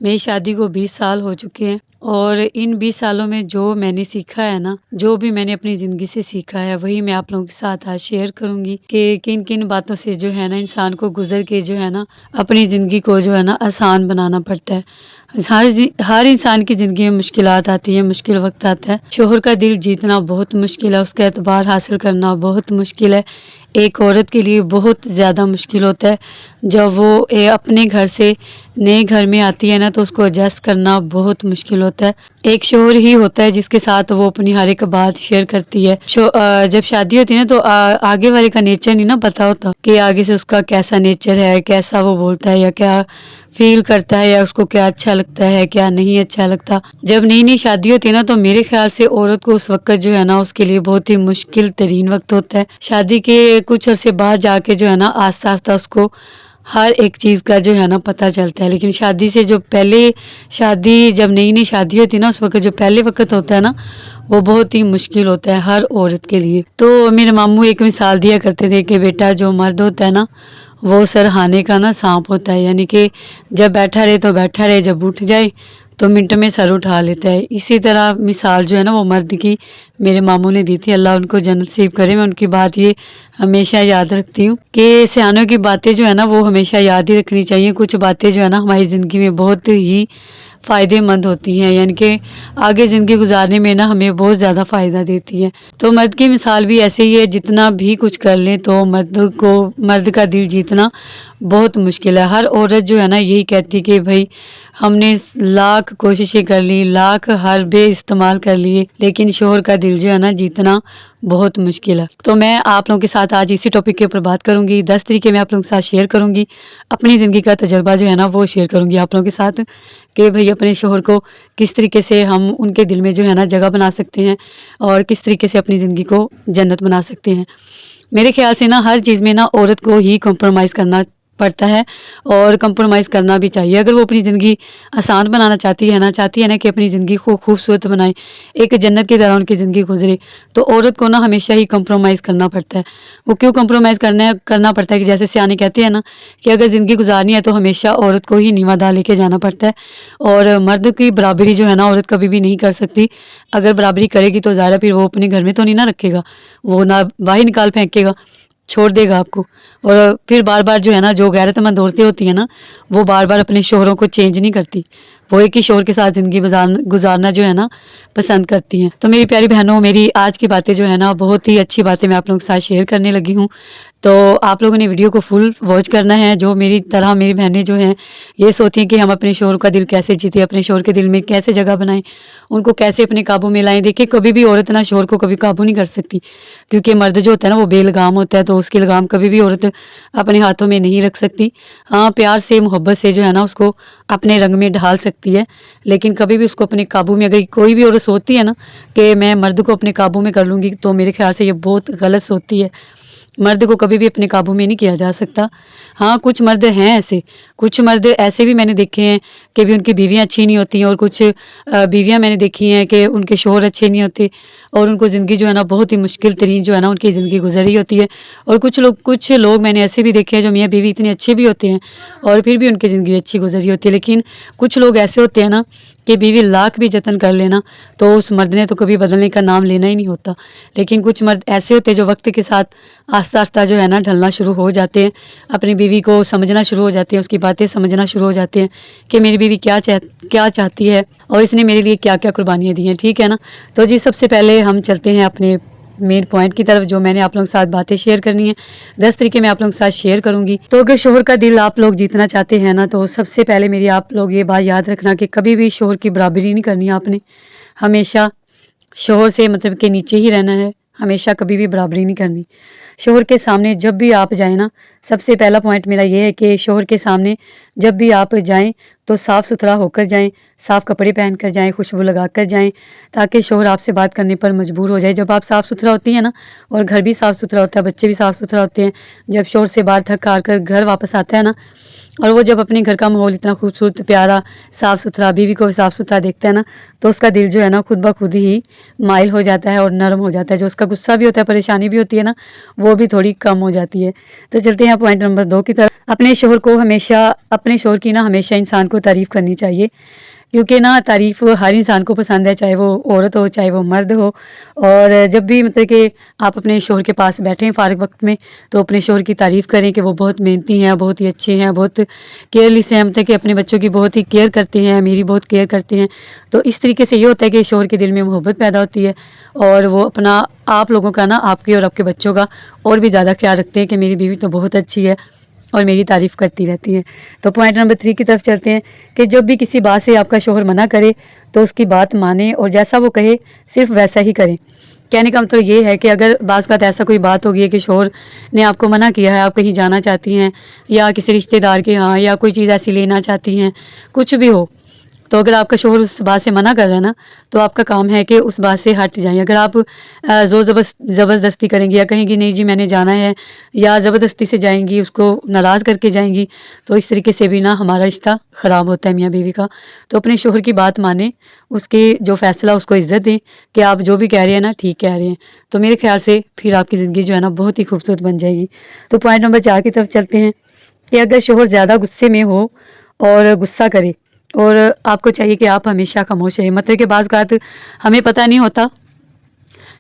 میری شادی کو 20 سال ہو چکے ہیں اور ان 20 سالوں میں جو میں نے سیکھا ہے نا، جو بھی میں نے اپنی زندگی سے سیکھا ہے، وہی میں آپ لوگوں کے ساتھ آج شیئر کروں گی کہ کن کن باتوں سے جو ہے نا انسان کو گزر کے جو ہے نا اپنی زندگی کو جو ہے نا آسان بنانا پڑتا ہے۔ ہر انسان کی زندگی میں مشکلات آتی ہیں، مشکل وقت آتا ہے۔ شوہر کا دل جیتنا بہت مشکل ہے، اس کا اعتبار حاصل کرنا بہت مشکل ہے۔ ایک عورت کے لیے بہت زیادہ مشکل ہوتا ہے جب وہ اپنے گھر سے نئے گھر میں آتی ہے نا، تو اس کو ایڈجسٹ کرنا بہت مشکل ہوتا ہے۔ ایک شوہر ہی ہوتا ہے جس کے ساتھ وہ اپنی ہر ایک بات شیئر کرتی ہے۔ جب شادی ہوتی ہے نا، تو آگے والے کا نیچر نہیں نا پتا ہوتا کہ آگے سے اس کا کیسا نیچر ہے، کیسا وہ بولتا ہے، یا کیا فیل کرتا ہے، یا اس کو کیا اچھا لگتا ہے، کیا نہیں اچھا لگتا۔ جب نئی نئی شادی ہوتی ہے نا، تو میرے خیال سے عورت کو اس وقت جو ہے نا اس کے لیے بہت ہی مشکل ترین وقت ہوتا ہے۔ شادی کے کچھ عرصے بعد جا کے جو ہے نا آہستہ آہستہ اس کو ہر ایک چیز کا جو ہے نا پتہ چلتا ہے، لیکن شادی سے جو پہلے جب نئی نئی شادی ہوتی ہے نا، اس وقت جو پہلے وقت ہوتا ہے نا، وہ بہت ہی مشکل ہوتا ہے ہر عورت کے لیے۔ تو میرے ماموں ایک مثال دیا کرتے تھے کہ بیٹا، جو مرد ہوتا ہے نا، وہ سرہانے کا نا سانپ ہوتا ہے، یعنی کہ جب بیٹھا رہے تو بیٹھا رہے، جب اٹھ جائے تو منٹ میں سر اٹھا لیتا ہے۔ اسی طرح مثال جو ہے نا وہ مرد کی میرے ماموں نے دی تھی، اللہ ان کو جنت نصیب کرے۔ میں ان کی بات یہ ہمیشہ یاد رکھتی ہوں کہ سیانوں کی باتیں جو ہے نا وہ ہمیشہ یاد ہی رکھنی چاہیے۔ کچھ باتیں جو ہے نا ہماری زندگی میں بہت ہی فائدے مند ہوتی ہیں، یعنی کہ آگے زندگی گزارنے میں نا ہمیں بہت زیادہ فائدہ دیتی ہے۔ تو مرد کی مثال بھی ایسے ہی ہے، جتنا بھی کچھ کر لیں تو مرد کا دل جیتنا بہت مشکل ہے۔ ہر عورت جو ہے نا یہی کہتی کہ بھائی ہم نے لاکھ کوششیں کر لی، لاکھ حربے استعمال کر لیے، لیکن شوہر کا دل جو ہے نا جیتنا بہت مشکل ہے۔ تو میں آپ لوگوں کے ساتھ آج اسی ٹاپک کے اوپر بات کروں گی۔ 10 طریقے میں آپ لوگوں کے ساتھ شیئر کروں گی، اپنی زندگی کا تجربہ جو ہے نا وہ شیئر کروں گی آپ لوگوں کے ساتھ کہ بھائی اپنے شوہر کو کس طریقے سے ہم ان کے دل میں جو ہے نا جگہ بنا سکتے ہیں، اور کس طریقے سے اپنی زندگی کو جنت بنا سکتے ہیں۔ میرے خیال سے نا ہر چیز میں نا عورت کو ہی کمپرومائز کرنا پڑتا ہے، اور کمپرومائز کرنا بھی چاہیے۔ اگر وہ اپنی زندگی آسان بنانا چاہتی ہے نا کہ اپنی زندگی کو خوبصورت بنائے، ایک جنت کی طرح ان کی زندگی گزرے، تو عورت کو نا ہمیشہ ہی کمپرومائز کرنا پڑتا ہے۔ وہ کیوں کمپرومائز کرنا پڑتا ہے کہ جیسے سیانے کہتے ہیں نا کہ اگر زندگی گزارنی ہے تو ہمیشہ عورت کو ہی نیواں دار لے کے جانا پڑتا ہے، اور مرد کی برابری جو ہے نا عورت کبھی بھی نہیں کر سکتی۔ اگر برابری کرے گی تو ظاہر ہے پھر وہ اپنے گھر میں تو نہیں نہ رکھے گا، وہ نہ باہر نکال پھینکے گا، چھوڑ دے گا آپ کو۔ اور پھر بار بار جو ہے نا جو غیرت مند عورتیں ہوتی ہیں نا، وہ بار بار اپنے شوہروں کو چینج نہیں کرتی، وہ ایک ہی شوہر کے ساتھ زندگی گزارنا جو ہے نا پسند کرتی ہیں۔ تو میری پیاری بہنوں، میری آج کی باتیں جو ہے نا بہت ہی اچھی باتیں میں آپ لوگوں کے ساتھ شیئر کرنے لگی ہوں، تو آپ لوگوں نے ویڈیو کو فل واچ کرنا ہے۔ جو میری طرح میری بہنیں جو ہیں یہ سوچتی ہیں کہ ہم اپنے شوہر کا دل کیسے جیتے، اپنے شوہر کے دل میں کیسے جگہ بنائیں، ان کو کیسے اپنے قابو میں لائیں۔ دیکھیں کبھی بھی عورت نا شوہر کو کبھی قابو نہیں کر سکتی، کیونکہ مرد جو ہوتا ہے نا وہ بے لگام ہوتا ہے، تو اس کی لگام کبھی بھی عورت اپنے ہاتھوں میں نہیں رکھ سکتی۔ ہاں، پیار سے محبت سے جو ہے نا اس کو اپنے رنگ میں ڈھال سکتی ہے، لیکن کبھی بھی اس کو اپنے قابو میں، اگر کوئی بھی عورت سوچتی ہے نا کہ میں مرد کو اپنے قابو میں کر لوں گی، تو میرے خیال سے یہ بہت غلط سوچتی ہے۔ مرد کو کبھی بھی اپنے قابو میں نہیں کیا جا سکتا۔ ہاں، کچھ مرد ہیں ایسے، کچھ مرد ایسے بھی میں نے دیکھے ہیں کہ بھی ان کی بیویاں اچھی نہیں ہوتی ہیں، اور کچھ بیویاں میں نے دیکھی ہیں کہ ان کے شوہر اچھے نہیں ہوتے، اور ان کو زندگی جو ہے نا بہت ہی مشکل ترین جو ہے نا ان کی زندگی گزر رہی ہوتی ہے۔ اور کچھ لوگ میں نے ایسے بھی دیکھے ہیں جو میاں بیوی اتنے اچھے بھی ہوتے ہیں اور پھر بھی ان کی زندگی اچھی گزر رہی ہوتی ہے۔ لیکن کچھ لوگ ایسے ہوتے ہیں نا کہ بیوی لاکھ بھی جتن کر لینا تو اس مرد نے تو کبھی بدلنے کا نام لینا ہی نہیں ہوتا۔ لیکن کچھ مرد ایسے ہوتے ہیں جو وقت کے ساتھ آہستہ آہستہ جو ہے نا ڈھلنا شروع ہو جاتے ہیں، اپنی بیوی کو سمجھنا شروع ہو جاتے ہیں، اس کی باتیں سمجھنا شروع ہو جاتے ہیں کہ میری بیوی کیا چاہتی ہے اور اس نے میرے لیے کیا کیا قربانیاں دی ہیں، ٹھیک ہے نا۔ تو جی، سب سے پہلے ہم چلتے ہیں اپنے مین پوائنٹ کی طرف، جو میں نے آپ لوگوں کے ساتھ باتیں شیئر کرنی ہیں۔ 10 طریقے میں آپ لوگوں کے ساتھ شیئر کروں گی۔ تو اگر شوہر کا دل آپ لوگ جیتنا چاہتے ہیں نا، تو سب سے پہلے میری آپ لوگ یہ بات یاد رکھنا کہ کبھی بھی شوہر کی برابری نہیں کرنی ہے آپ نے، ہمیشہ شوہر سے مطلب کہ نیچے ہی رہنا ہے، ہمیشہ کبھی بھی برابری نہیں کرنی۔ شوہر کے سامنے جب بھی آپ جائیں نا، سب سے پہلا پوائنٹ میرا یہ ہے کہ شوہر کے سامنے جب بھی آپ جائیں تو صاف ستھرا ہو کر جائیں، صاف کپڑے پہن کر جائیں، خوشبو لگا کر جائیں، تاکہ شوہر آپ سے بات کرنے پر مجبور ہو جائے۔ جب آپ صاف ستھرا ہوتی ہیں نا، اور گھر بھی صاف ستھرا ہوتا ہے، بچے بھی صاف ستھرا ہوتے ہیں، جب شوہر سے باہر تھک ہار کر گھر واپس آتا ہے نا، اور وہ جب اپنے گھر کا ماحول اتنا خوبصورت پیارا صاف ستھرا، بیوی کو صاف ستھرا دیکھتا ہے نا، تو اس کا دل جو ہے نا خود بخود ہی مائل ہو جاتا ہے اور نرم ہو جاتا ہے، جو اس کا غصہ بھی ہوتا ہے، پریشانی بھی ہوتی ہے نا، وہ بھی تھوڑی کم ہو جاتی ہے۔ تو چلتے ہیں پوائنٹ نمبر 2 کی طرف۔ اپنے شوہر کی نا ہمیشہ انسان کو تعریف کرنی چاہیے، کیونکہ نا تعریف ہر انسان کو پسند ہے، چاہے وہ عورت ہو چاہے وہ مرد ہو۔ اور جب بھی مطلب کہ آپ اپنے شوہر کے پاس بیٹھیں فارغ وقت میں، تو اپنے شوہر کی تعریف کریں کہ وہ بہت محنتی ہیں، بہت ہی اچھے ہیں، بہت کیئرلیس ہیں، مطلب کہ اپنے بچوں کی بہت ہی کیئر کرتے ہیں، میری بہت کیئر کرتے ہیں۔ تو اس طریقے سے یہ ہوتا ہے کہ شوہر کے دل میں محبت پیدا ہوتی ہے، اور وہ اپنا آپ لوگوں کا نا، آپ کے اور آپ کے بچوں کا اور بھی زیادہ خیال رکھتے ہیں کہ میری بیوی تو بہت اچھی ہے اور میری تعریف کرتی رہتی ہے۔ تو پوائنٹ نمبر 3 کی طرف چلتے ہیں کہ جب بھی کسی بات سے آپ کا شوہر منع کرے تو اس کی بات مانیں، اور جیسا وہ کہے صرف ویسا ہی کریں۔ کہنے کا مطلب یہ ہے کہ اگر بعض اوقات ایسا کوئی بات ہوگی ہے کہ شوہر نے آپ کو منع کیا ہے، آپ کہیں جانا چاہتی ہیں یا کسی رشتہ دار کے ہاں، یا کوئی چیز ایسی لینا چاہتی ہیں، کچھ بھی ہو، تو اگر آپ کا شوہر اس بات سے منع کر رہا ہے نا، تو آپ کا کام ہے کہ اس بات سے ہٹ جائیں۔ اگر آپ زور زبردستی کریں گی یا کہیں گی نہیں جی میں نے جانا ہے، یا زبردستی سے جائیں گی، اس کو ناراض کر کے جائیں گی، تو اس طریقے سے بھی نا ہمارا رشتہ خراب ہوتا ہے میاں بیوی کا۔ تو اپنے شوہر کی بات مانیں، اس کے جو فیصلہ اس کو عزت دیں کہ آپ جو بھی کہہ رہے ہیں نا ٹھیک کہہ رہے ہیں، تو میرے خیال سے پھر آپ کی زندگی جو ہے نا بہت ہی خوبصورت بن جائے گی۔ تو پوائنٹ نمبر 4 کی طرف چلتے ہیں کہ اگر شوہر زیادہ غصے میں ہو اور غصہ کرے، اور آپ کو چاہیے کہ آپ ہمیشہ خاموش رہیں، مطلب کہ بعض اوقات ہمیں پتہ نہیں ہوتا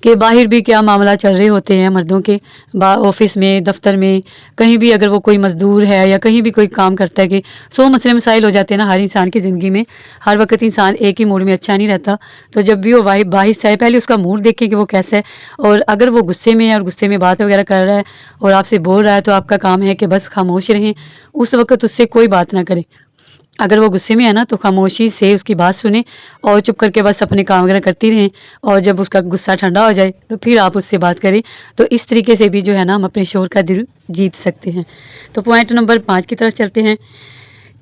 کہ باہر بھی کیا معاملہ چل رہے ہوتے ہیں مردوں کے، آفس میں، دفتر میں، کہیں بھی اگر وہ کوئی مزدور ہے یا کہیں بھی کوئی کام کرتا ہے، کہ 100 مسئلے مسائل ہو جاتے ہیں نا ہر انسان کی زندگی میں، ہر وقت انسان ایک ہی موڈ میں اچھا نہیں رہتا۔ تو جب بھی وہ باہر سے آئے، پہلے اس کا موڈ دیکھیں کہ وہ کیسا ہے، اور اگر وہ غصے میں ہے اور غصے میں بات وغیرہ کر رہا ہے اور آپ سے بول رہا ہے، تو آپ کا کام ہے کہ بس خاموش رہیں، اس وقت اس سے کوئی بات نہ کریں۔ اگر وہ غصے میں ہے نا، تو خاموشی سے اس کی بات سنیں اور چپ کر کے بس اپنے کام وغیرہ کرتی رہیں، اور جب اس کا غصہ ٹھنڈا ہو جائے تو پھر آپ اس سے بات کریں۔ تو اس طریقے سے بھی جو ہے نا ہم اپنے شوہر کا دل جیت سکتے ہیں۔ تو پوائنٹ نمبر 5 کی طرف چلتے ہیں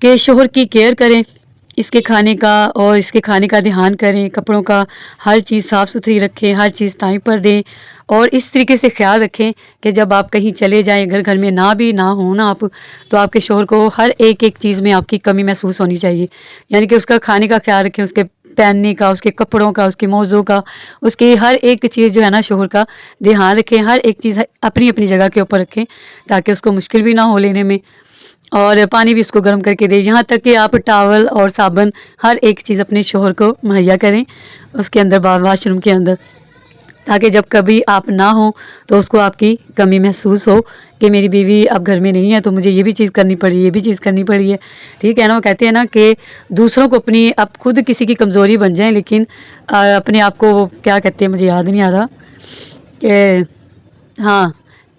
کہ شوہر کی کیئر کریں، اس کے کھانے کا دھیان کریں، کپڑوں کا ہر چیز صاف ستھری رکھیں، ہر چیز ٹائم پر دیں، اور اس طریقے سے خیال رکھیں کہ جب آپ کہیں چلے جائیں، اگر گھر میں نہ ہوں نا آپ، تو آپ کے شوہر کو ہر ایک چیز میں آپ کی کمی محسوس ہونی چاہیے۔ یعنی کہ اس کا کھانے کا خیال رکھیں، اس کے پہننے کا، اس کے کپڑوں کا، اس کے موضوع کا، اس کی ہر ایک چیز جو ہے نا شوہر کا دھیان رکھیں، ہر ایک چیز اپنی اپنی جگہ کے اوپر رکھیں، تاکہ اس کو مشکل بھی نہ ہو لینے میں، اور پانی بھی اس کو گرم کر کے دیں، یہاں تک کہ آپ ٹاول اور صابن ہر ایک چیز اپنے شوہر کو مہیا کریں اس کے اندر، واش روم کے اندر، تاکہ جب کبھی آپ نہ ہوں تو اس کو آپ کی کمی محسوس ہو کہ میری بیوی اب گھر میں نہیں ہے، تو مجھے یہ بھی چیز کرنی پڑی، یہ بھی چیز کرنی پڑی ہے، ٹھیک ہے نا۔ وہ کہتے ہیں نا کہ دوسروں کو اپنی، اب خود کسی کی کمزوری بن جائیں، لیکن اپنے آپ کو وہ کیا کہتے ہیں مجھے یاد نہیں آ رہا، کہ ہاں،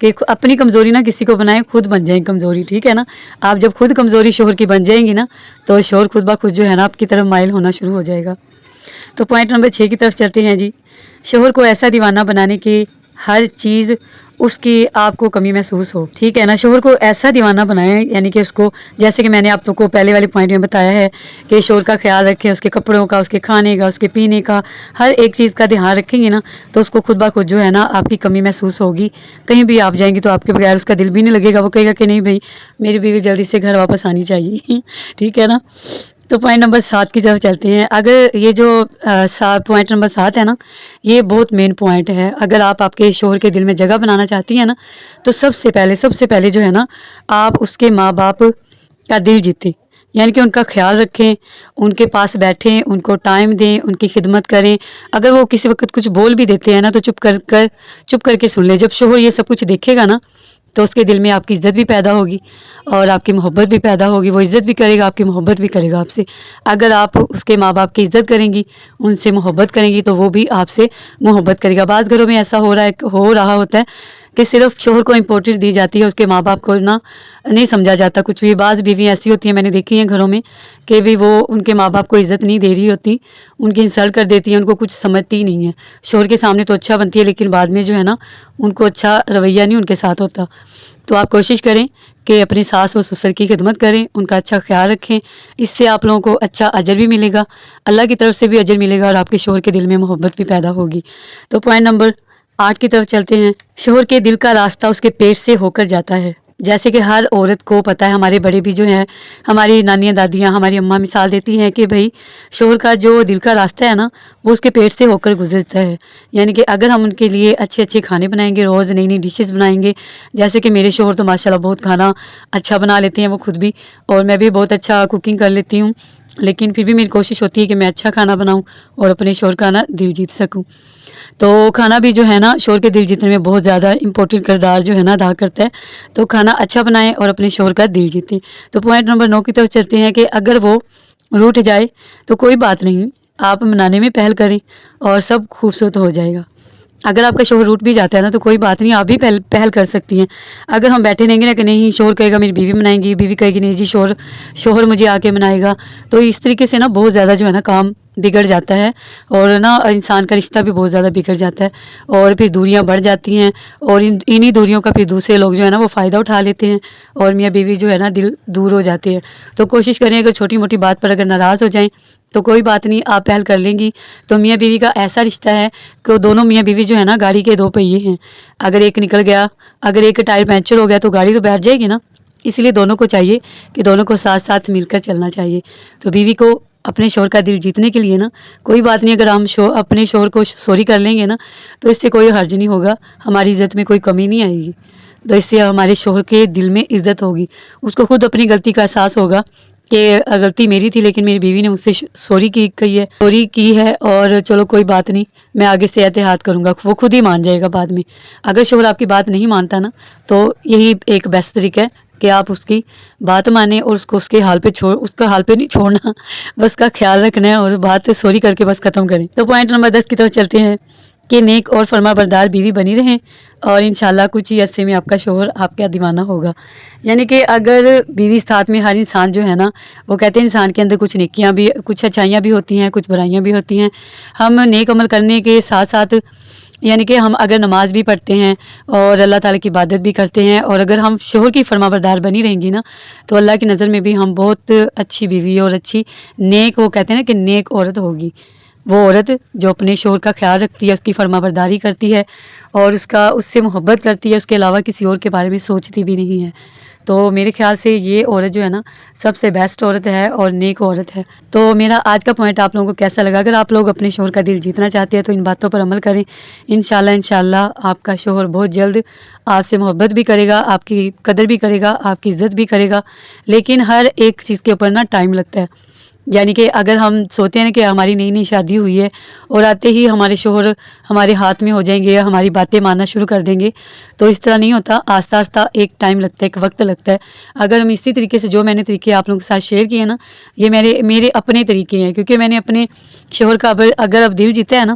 کہ اپنی کمزوری نہ کسی کو بنائیں، خود بن جائیں کمزوری، ٹھیک ہے نا۔ آپ جب خود کمزوری شوہر کی بن جائیں گی نا، تو شوہر خود بخود جو ہے نا آپ کی طرف مائل ہونا شروع ہو جائے گا۔ تو پوائنٹ نمبر 6 کی طرف چلتے ہیں جی۔ شوہر کو ایسا دیوانہ بنانے کی ہر چیز اس کی آپ کو کمی محسوس ہو، ٹھیک ہے نا۔ شوہر کو ایسا دیوانہ بنائیں، یعنی کہ اس کو، جیسے کہ میں نے آپ لوگ کو پہلے والے پوائنٹ میں بتایا ہے کہ شوہر کا خیال رکھیں، اس کے کپڑوں کا، اس کے کھانے کا، اس کے پینے کا، ہر ایک چیز کا دھیان رکھیں گے نا، تو اس کو خود بخود جو ہے نا آپ کی کمی محسوس ہوگی۔ کہیں بھی آپ جائیں گی تو آپ کے بغیر اس کا دل بھی نہیں لگے گا، وہ کہے گا کہ نہیں بھائی میری بیوی جلدی سے گھر واپس آنی چاہیے، ٹھیک ہے نا۔ تو پوائنٹ نمبر 7 کی طرف چلتے ہیں۔ اگر یہ جو پوائنٹ نمبر 7 ہے نا، یہ بہت مین پوائنٹ ہے۔ اگر آپ کے شوہر کے دل میں جگہ بنانا چاہتی ہیں نا، تو سب سے پہلے جو ہے نا، آپ اس کے ماں باپ کا دل جیتیں، یعنی کہ ان کا خیال رکھیں، ان کے پاس بیٹھیں، ان کو ٹائم دیں، ان کی خدمت کریں۔ اگر وہ کسی وقت کچھ بول بھی دیتے ہیں نا، تو چپ کر کے سن لیں۔ جب شوہر یہ سب کچھ دیکھے گا نا، تو اس کے دل میں آپ کی عزت بھی پیدا ہوگی اور آپ کی محبت بھی پیدا ہوگی، وہ عزت بھی کرے گا، آپ کی محبت بھی کرے گا آپ سے۔ اگر آپ اس کے ماں باپ کی عزت کریں گی، ان سے محبت کریں گی، تو وہ بھی آپ سے محبت کرے گا۔ بعض گھروں میں ایسا ہو رہا ہوتا ہے کہ صرف شوہر کو امپورٹنس دی جاتی ہے، اس کے ماں باپ کو نہیں سمجھا جاتا کچھ بھی۔ بعض بیویاں ایسی ہوتی ہیں، میں نے دیکھی ہیں گھروں میں، کہ بھی وہ ان کے ماں باپ کو عزت نہیں دے رہی ہوتی، ان کی انسلٹ کر دیتی ہیں، ان کو کچھ سمجھتی ہی نہیں ہے۔ شوہر کے سامنے تو اچھا بنتی ہے، لیکن بعد میں جو ہے نا ان کو اچھا رویہ نہیں ان کے ساتھ ہوتا۔ تو آپ کوشش کریں کہ اپنی ساس و سسر کی خدمت کریں، ان کا اچھا خیال رکھیں، اس سے آپ لوگوں کو اچھا اجر بھی ملے گا، اللہ کی طرف سے بھی اجر ملے گا، اور آپ کے شوہر کے دل میں محبت بھی پیدا ہوگی۔ تو پوائنٹ نمبر 8 کی طرف چلتے ہیں۔ شوہر کے دل کا راستہ اس کے پیٹ سے ہو کر جاتا ہے، جیسے کہ ہر عورت کو پتہ ہے، ہمارے بڑے بھی جو ہیں، ہماری نانیاں دادیاں ہماری اماں مثال دیتی ہیں کہ بھائی شوہر کا جو دل کا راستہ ہے نا وہ اس کے پیٹ سے ہو کر گزرتا ہے. یعنی کہ اگر ہم ان کے لیے اچھے اچھے کھانے بنائیں گے، روز نئی نئی ڈشز بنائیں گے، جیسے کہ میرے شوہر تو ماشاءاللہ بہت کھانا اچھا بنا لیتے ہیں وہ خود بھی، اور میں بھی بہت اچھا کوکنگ کر لیتی ہوں، لیکن پھر بھی میری کوشش ہوتی ہے کہ میں اچھا کھانا بناؤں اور اپنے شوہر کا نا دل جیت سکوں. تو کھانا بھی جو ہے نا شوہر کے دل جیتنے میں بہت زیادہ امپورٹنٹ کردار جو ہے نا ادا کرتا ہے. تو کھانا اچھا بنائیں اور اپنے شوہر کا دل جیتیں. تو پوائنٹ نمبر 9 کی طرف چلتے ہیں کہ اگر وہ روٹھ جائے تو کوئی بات نہیں، آپ منانے میں پہل کریں اور سب خوبصورت ہو جائے گا. اگر آپ کا شوہر روٹ بھی جاتا ہے نا تو کوئی بات نہیں، آپ بھی پہل کر سکتی ہیں. اگر ہم بیٹھے رہیں گے نا کہ نہیں شوہر کہے گا میری بیوی منائیں گی، بیوی کہے گی نہیں جی شوہر مجھے آ کے منائے گا، تو اس طریقے سے نا بہت زیادہ جو ہے نا کام بگڑ جاتا ہے، اور نا انسان کا رشتہ بھی بہت زیادہ بگڑ جاتا ہے، اور پھر دوریاں بڑھ جاتی ہیں، اور انہی دوریوں کا پھر دوسرے لوگ جو ہے نا وہ فائدہ اٹھا لیتے ہیں، اور میاں بیوی جو ہے نا دل دور ہو جاتے ہیں. تو کوشش کریں اگر چھوٹی موٹی بات پر اگر ناراض ہو جائیں تو کوئی بات نہیں، آپ پہل کر لیں گی. تو میاں بیوی کا ایسا رشتہ ہے کہ دونوں میاں بیوی جو ہے نا گاڑی کے 2 پہیے ہیں. اگر ایک نکل گیا، اگر ایک ٹائر پنچر ہو گیا تو گاڑی تو بیٹھ جائے گی نا. اس لیے دونوں کو چاہیے کہ دونوں کو ساتھ ساتھ مل کر چلنا چاہیے. تو بیوی کو اپنے شوہر کا دل جیتنے کے لیے نا کوئی بات نہیں، اگر ہم اپنے شوہر کو سوری کر لیں گے نا تو اس سے کوئی حرج نہیں ہوگا، ہماری عزت میں کوئی کمی نہیں آئے گی. تو اس سے ہمارے شوہر کے دل میں عزت ہوگی، اس کو خود اپنی غلطی کا احساس ہوگا کہ غلطی میری تھی لیکن میری بیوی نے مجھ سے سوری کی ہے، اور چلو کوئی بات نہیں، میں آگے سے احتیاط کروں گا. وہ خود ہی مان جائے گا بعد میں. اگر شوہر آپ کی بات نہیں مانتا نا تو یہی ایک بیسٹ طریقہ ہے کہ آپ اس کی بات مانیں اور اس کو اس کے حال پہ نہیں چھوڑنا، بس کا خیال رکھنا ہے اور بات سوری کر کے بس ختم کریں. تو پوائنٹ نمبر 10 کی طرف چلتے ہیں کہ نیک اور فرما بردار بیوی بنی رہیں، اور انشاءاللہ کچھ ہی عرصے میں آپ کا شوہر آپ کا دیوانہ ہوگا. یعنی کہ اگر بیوی ساتھ میں، ہر انسان جو ہے نا وہ کہتے ہیں انسان کے اندر کچھ نیکیاں بھی، کچھ اچھائیاں بھی ہوتی ہیں، کچھ برائیاں بھی ہوتی ہیں. ہم نیک عمل کرنے کے ساتھ ساتھ یعنی کہ ہم اگر نماز بھی پڑھتے ہیں اور اللہ تعالیٰ کی عبادت بھی کرتے ہیں، اور اگر ہم شوہر کی فرما بردار بنی رہیں گی نا تو اللہ کی نظر میں بھی ہم بہت اچھی بیوی اور اچھی نیک، وہ کہتے ہیں نا کہ نیک عورت ہوگی. وہ عورت جو اپنے شوہر کا خیال رکھتی ہے، اس کی فرما برداری کرتی ہے اور اس سے محبت کرتی ہے، اس کے علاوہ کسی اور کے بارے میں سوچتی بھی نہیں ہے. تو میرے خیال سے یہ عورت جو ہے نا سب سے بیسٹ عورت ہے اور نیک عورت ہے. تو میرا آج کا پوائنٹ آپ لوگوں کو کیسا لگا؟ اگر آپ لوگ اپنے شوہر کا دل جیتنا چاہتے ہیں تو ان باتوں پر عمل کریں. انشاءاللہ آپ کا شوہر بہت جلد آپ سے محبت بھی کرے گا، آپ کی قدر بھی کرے گا، آپ کی عزت بھی کرے گا. لیکن ہر ایک چیز کے اوپر نا ٹائم لگتا ہے. یعنی کہ اگر ہم سوچتے ہیں کہ ہماری نئی نئی شادی ہوئی ہے اور آتے ہی ہمارے شوہر ہمارے ہاتھ میں ہو جائیں گے یا ہماری باتیں ماننا شروع کر دیں گے، تو اس طرح نہیں ہوتا. آہستہ آہستہ ایک ٹائم لگتا ہے، ایک وقت لگتا ہے. اگر ہم اسی طریقے سے جو میں نے طریقے آپ لوگوں کے ساتھ شیئر کیے ہیں نا، یہ میرے اپنے طریقے ہیں، کیونکہ میں نے اپنے شوہر کا اگر اب دل جیتا ہے نا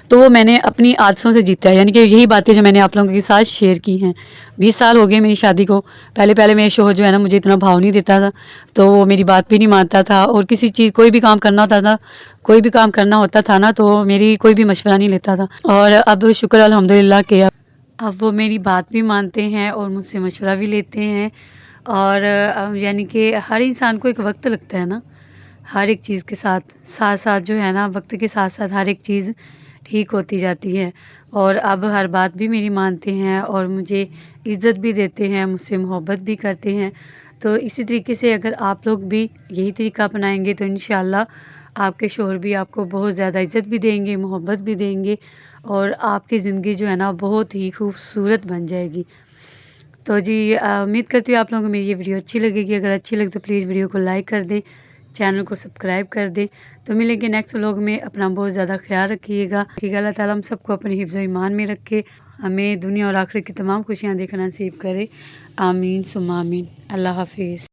تو وہ میں نے اپنی عادتوں سے جیتا ہے. یعنی کہ یہی باتیں جو میں نے آپ لوگوں کے ساتھ شیئر کی ہیں. 20 سال ہو گئے میری شادی کو. پہلے میرے شوہر جو ہے نا مجھے اتنا بھاؤ نہیں دیتا تھا، تو وہ میری بات بھی نہیں مانتا تھا، اور کسی چیز کوئی بھی کام کرنا ہوتا تھا نا تو میری کوئی بھی مشورہ نہیں لیتا تھا. اور اب شکر الحمدللہ کہ اب وہ میری بات بھی مانتے ہیں اور مجھ سے مشورہ بھی لیتے ہیں. اور یعنی کہ ہر انسان کو ایک وقت لگتا ہے نا ہر ایک چیز کے ساتھ جو ہے نا، وقت کے ساتھ ساتھ ہر ایک چیز ٹھیک ہوتی جاتی ہے. اور اب ہر بات بھی میری مانتے ہیں اور مجھے عزت بھی دیتے ہیں، مجھ سے محبت بھی کرتے ہیں. تو اسی طریقے سے اگر آپ لوگ بھی یہی طریقہ اپنائیں گے تو انشاءاللہ آپ کے شوہر بھی آپ کو بہت زیادہ عزت بھی دیں گے، محبت بھی دیں گے، اور آپ کی زندگی جو ہے نا بہت ہی خوبصورت بن جائے گی. تو جی امید کرتی ہوں آپ لوگوں کو میری یہ ویڈیو اچھی لگے گی. اگر اچھی لگے تو پلیز ویڈیو کو لائک کر دیں، چینل کو سبسکرائب کر دیں. تو ملیں گے نیکسٹ ولاگ میں. اپنا بہت زیادہ خیال رکھیے گا کہ اللہ تعالیٰ ہم سب کو اپنے حفظ و ایمان میں رکھے، ہمیں دنیا اور آخرت کی تمام خوشیاں دیکھنا نصیب کرے. آمین ثم آمین. اللہ حافظ.